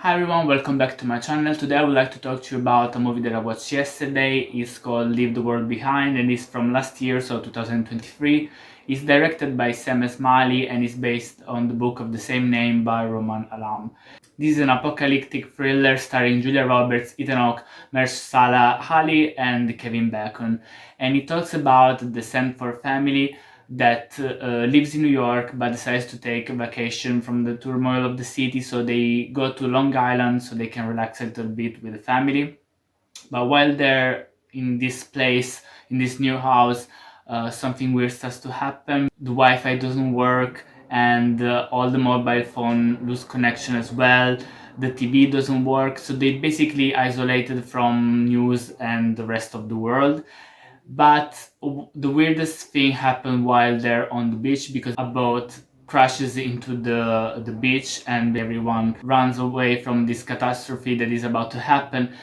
Hi everyone, welcome back to my channel. Today I would like to talk to you about a movie that I watched yesterday. It's called Leave the World Behind and it's from last year, so 2023. It's directed by Sam Esmaili and is based on the book of the same name by Roman Alam. This is an apocalyptic thriller starring Julia Roberts, Ethan Hawke, Mahershala Ali and Kevin Bacon. And it talks about the Sanford family that lives in New York but decides to take a vacation from the turmoil of the city, so they go to Long Island so they can relax a little bit with the family. But while they're in this place, in this new house, something weird starts to happen. The Wi-Fi doesn't work and all the mobile phone lose connection as well. The TV doesn't work, so they basically isolated from news and the rest of the world. But the weirdest thing happened while they're on the beach, because a boat crashes into the beach and everyone runs away from this catastrophe that is about to happen.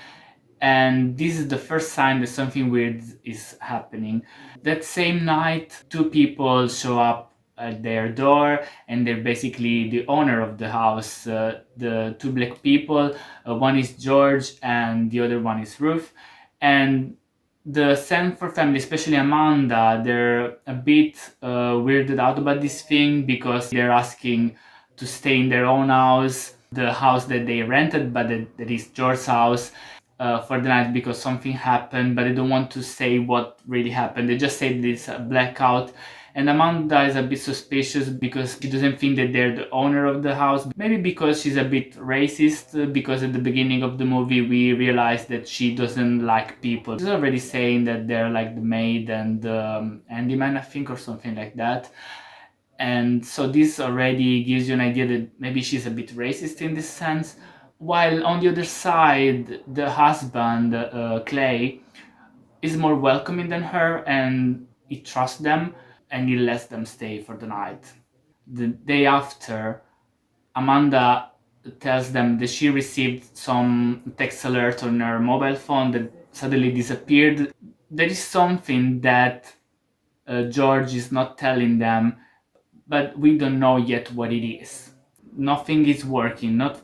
And this is the first sign that something weird is happening. That same night, two people show up at their door and they're basically the owner of the house, the two black people. One is George and the other one is Ruth. And the Sanford family, especially Amanda, they're a bit weirded out about this thing because they're asking to stay in their own house, the house that they rented, but that is George's house, for the night because something happened, but they don't want to say what really happened. They just say this blackout. And Amanda is a bit suspicious because she doesn't think that they're the owner of the house. Maybe because she's a bit racist, because at the beginning of the movie we realize that she doesn't like people. She's already saying that they're like the maid and the handyman, I think, or something like that. And so this already gives you an idea that maybe she's a bit racist in this sense. While on the other side, the husband, Clay, is more welcoming than her and he trusts them and he lets them stay for the night. The day after, Amanda tells them that she received some text alert on her mobile phone that suddenly disappeared. There is something that George is not telling them, but we don't know yet what it is. Nothing is working, not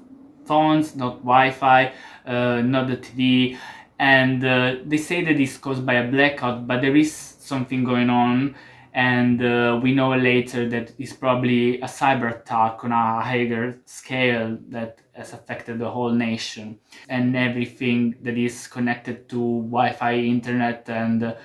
phones, not Wi-Fi, not the TV, and they say that it's caused by a blackout, but there is something going on, and we know later that it's probably a cyber attack on a higher scale that has affected the whole nation, and everything that is connected to Wi-Fi, internet, and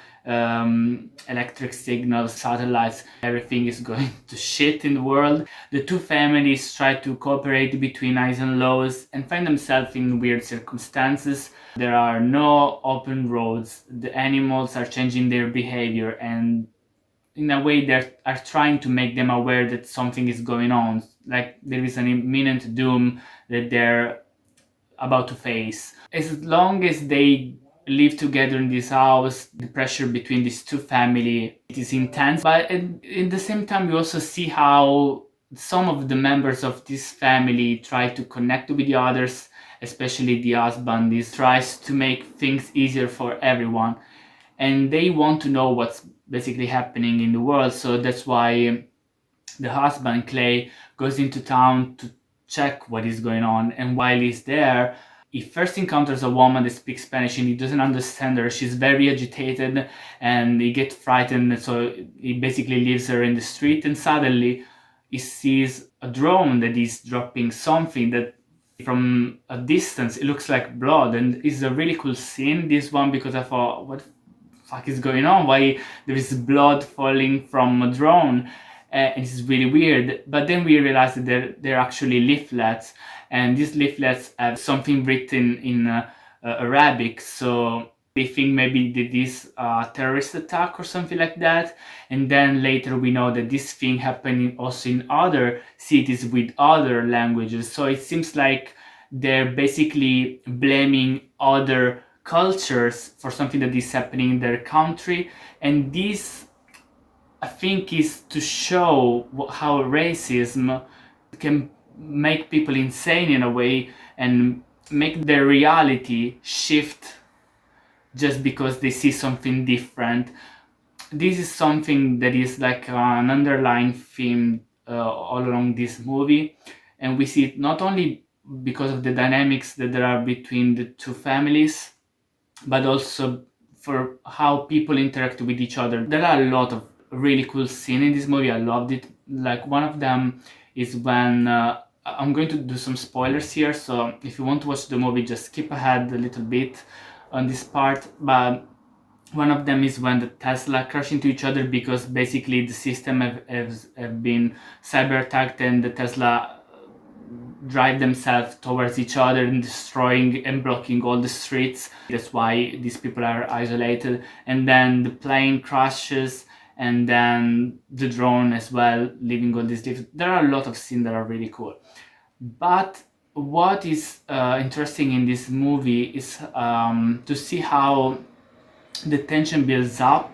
electric signals, satellites, everything is going to shit in the world. The two families try to cooperate between highs and lows and find themselves in weird circumstances. There are no open roads, the animals are changing their behavior, and in a way they are trying to make them aware that something is going on, like there is an imminent doom that they're about to face. As long as they live together in this house, the pressure between these two families, it is intense. But in the same time, we also see how some of the members of this family try to connect with the others, especially the husband. He tries to make things easier for everyone, and they want to know what's basically happening in the world. So that's why the husband, Clay, goes into town to check what is going on, and while he's there, he first encounters a woman that speaks Spanish and he doesn't understand her. She's very agitated and he gets frightened, so he basically leaves her in the street, and suddenly he sees a drone that is dropping something that from a distance it looks like blood, and it's a really cool scene, this one, because I thought, what the fuck is going on? Why there is blood falling from a drone? And it's really weird. But then we realized that they're actually leaflets, and these leaflets have something written in Arabic, so they think maybe that this terrorist attack or something like that. And then later we know that this thing happened also in other cities with other languages, so it seems like they're basically blaming other cultures for something that is happening in their country. And this, I think, is to show how racism can make people insane in a way and make their reality shift just because they see something different. This is something that is like an underlying theme all along this movie, and we see it not only because of the dynamics that there are between the two families, but also for how people interact with each other. There are a lot of really cool scenes in this movie. I loved it. Like one of them is when I'm going to do some spoilers here, so if you want to watch the movie, just skip ahead a little bit on this part. But one of them is when the Tesla crash into each other because basically the system have been cyber attacked, and the Tesla drive themselves towards each other and destroying and blocking all the streets. That's why these people are isolated. And then the plane crashes, and then the drone as well, leaving all these there are a lot of scenes that are really cool. But what is interesting in this movie is to see how the tension builds up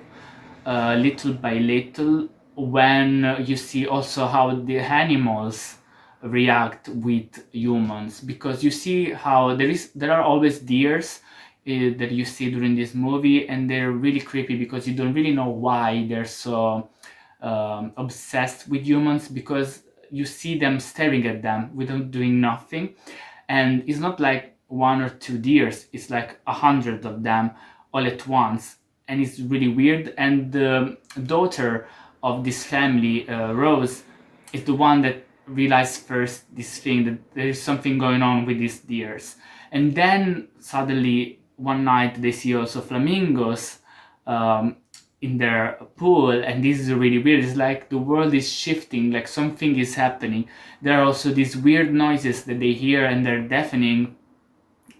little by little when you see also how the animals react with humans, because you see how there are always deers that you see during this movie, and they're really creepy because you don't really know why they're so obsessed with humans, because you see them staring at them without doing nothing. And it's not like one or two deers, it's like 100 of them all at once, and it's really weird. And the daughter of this family, Rose, is the one that realized first this thing, that there is something going on with these deers. And then suddenly one night they see also flamingos um, in their pool, and this is really weird. It's like the world is shifting, like something is happening. There are also these weird noises that they hear, and they're deafening,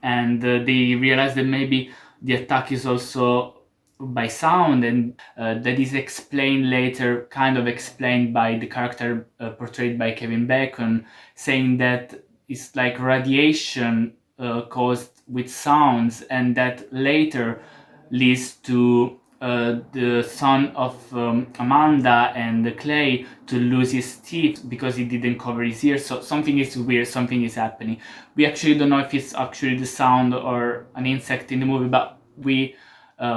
and they realize that maybe the attack is also by sound, and that is explained later, kind of explained by the character portrayed by Kevin Bacon, saying that it's like radiation caused with sounds, and that later leads to the son of Amanda and Clay to lose his teeth because he didn't cover his ears. So something is weird, something is happening. We actually don't know if it's actually the sound or an insect in the movie, but we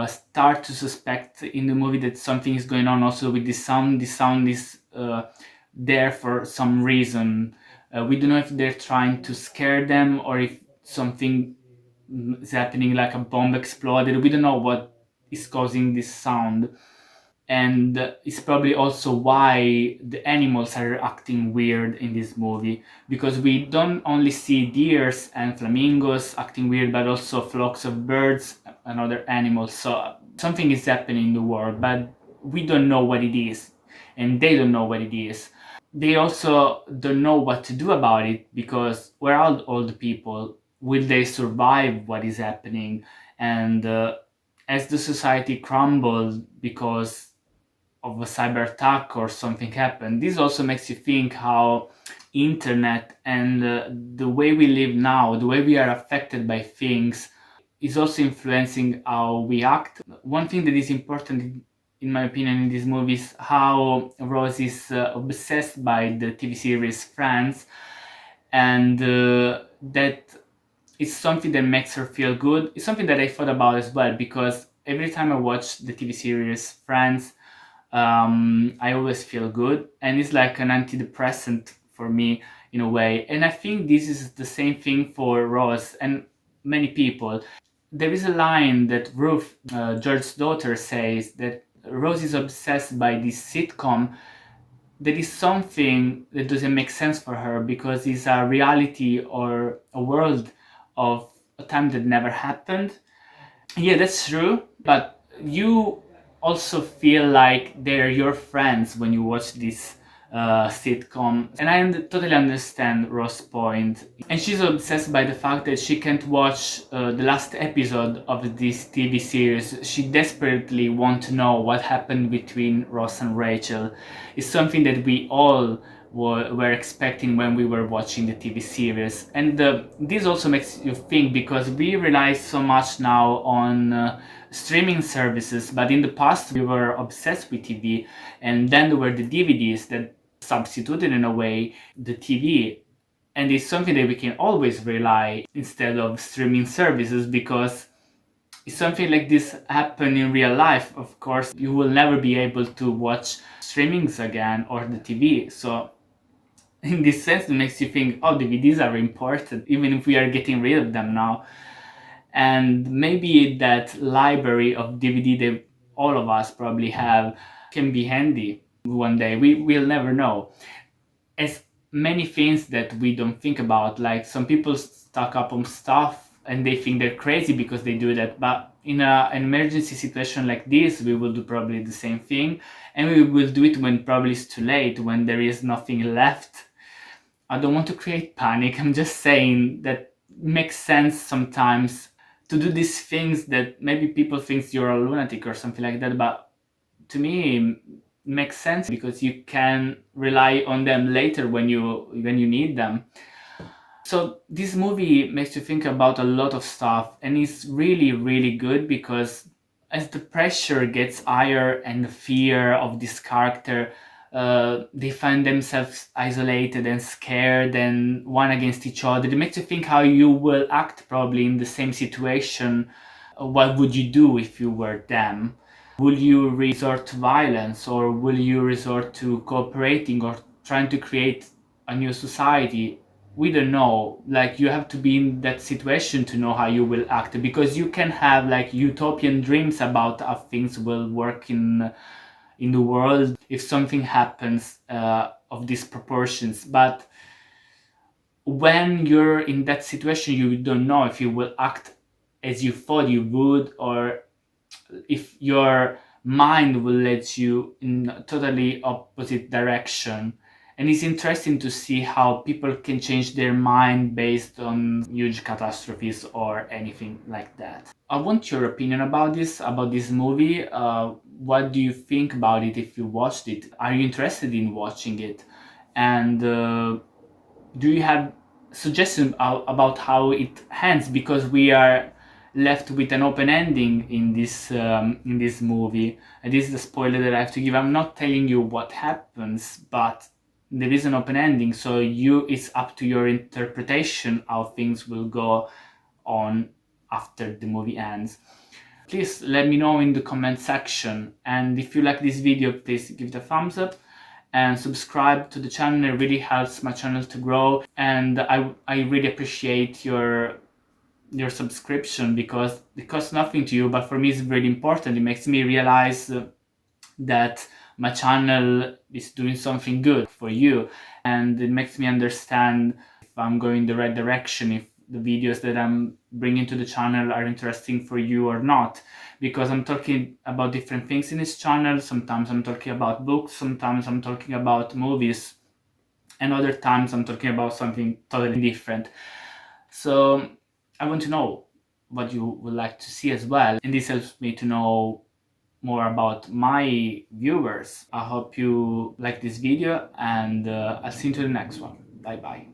start to suspect in the movie that something is going on also with this sound. This sound is there for some reason. We don't know if they're trying to scare them or if something is happening, like a bomb exploded. We don't know what is causing this sound. And it's probably also why the animals are acting weird in this movie, because we don't only see deers and flamingos acting weird, but also flocks of birds and other animals. So something is happening in the world, but we don't know what it is, and they don't know what it is. They also don't know what to do about it, because where are all the people? Will they survive what is happening? And as the society crumbles because of a cyber attack or something happened, this also makes you think how internet and the way we live now, the way we are affected by things, is also influencing how we act. One thing that is important, in my opinion, in this movie is how Rose is obsessed by the TV series Friends, and that is something that makes her feel good. It's something that I thought about as well, because every time I watch the TV series Friends, I always feel good, and it's like an antidepressant for me in a way. And I think this is the same thing for Ross and many people. There is a line that Ruth, George's daughter, says that Rose is obsessed by this sitcom. That is something that doesn't make sense for her, because it's a reality or a world of a time that never happened. Yeah, that's true, but you also feel like they're your friends when you watch this sitcom. And I totally understand Ross' point. And she's obsessed by the fact that she can't watch the last episode of this TV series. She desperately wants to know what happened between Ross and Rachel. It's something that we all were expecting when we were watching the TV series. And this also makes you think, because we rely so much now on streaming services, but in the past we were obsessed with TV, and then there were the DVDs that substituted in a way the TV. And it's something that we can always rely instead of streaming services, because if something like this happen in real life, of course you will never be able to watch streamings again or the TV. So in this sense, it makes you think, oh, DVDs are important, even if we are getting rid of them now. And maybe that library of DVD that all of us probably have can be handy one day. We'll never know. As many things that we don't think about, like some people stock up on stuff and they think they're crazy because they do that, but in an emergency situation like this, we will do probably the same thing, and we will do it when probably it's too late, when there is nothing left. I don't want to create panic. I'm just saying that it makes sense sometimes to do these things that maybe people think you're a lunatic or something like that, but to me it makes sense because you can rely on them later when you need them. So this movie makes you think about a lot of stuff, and it's really good because as the pressure gets higher and the fear of this character, they find themselves isolated and scared and one against each other. It makes you think how you will act probably in the same situation. What would you do if you were them? Will you resort to violence, or will you resort to cooperating or trying to create a new society? We don't know. Like, you have to be in that situation to know how you will act, because you can have like utopian dreams about how things will work in the world if something happens of these proportions. But when you're in that situation, you don't know if you will act as you thought you would, or if your mind will lead you in a totally opposite direction. And it's interesting to see how people can change their mind based on huge catastrophes or anything like that. I want your opinion about this movie. What do you think about it if you watched it? Are you interested in watching it? And do you have suggestions about how it ends? Because we are left with an open ending in this movie, and this is a spoiler that I have to give. I'm not telling you what happens, but there is an open ending, so it's up to your interpretation how things will go on after the movie ends. Please let me know in the comment section, and if you like this video, please give it a thumbs up and subscribe to the channel. It really helps my channel to grow, and I really appreciate your subscription, because it costs nothing to you, but for me it's really important. It makes me realize that my channel is doing something good for you, and it makes me understand if I'm going the right direction, if the videos that I'm bringing to the channel are interesting for you or not, because I'm talking about different things in this channel. Sometimes I'm talking about books, sometimes I'm talking about movies, and other times I'm talking about something totally different. So I want to know what you would like to see as well, and this helps me to know more about my viewers. I hope you like this video, and I'll see you to the next one. Bye bye.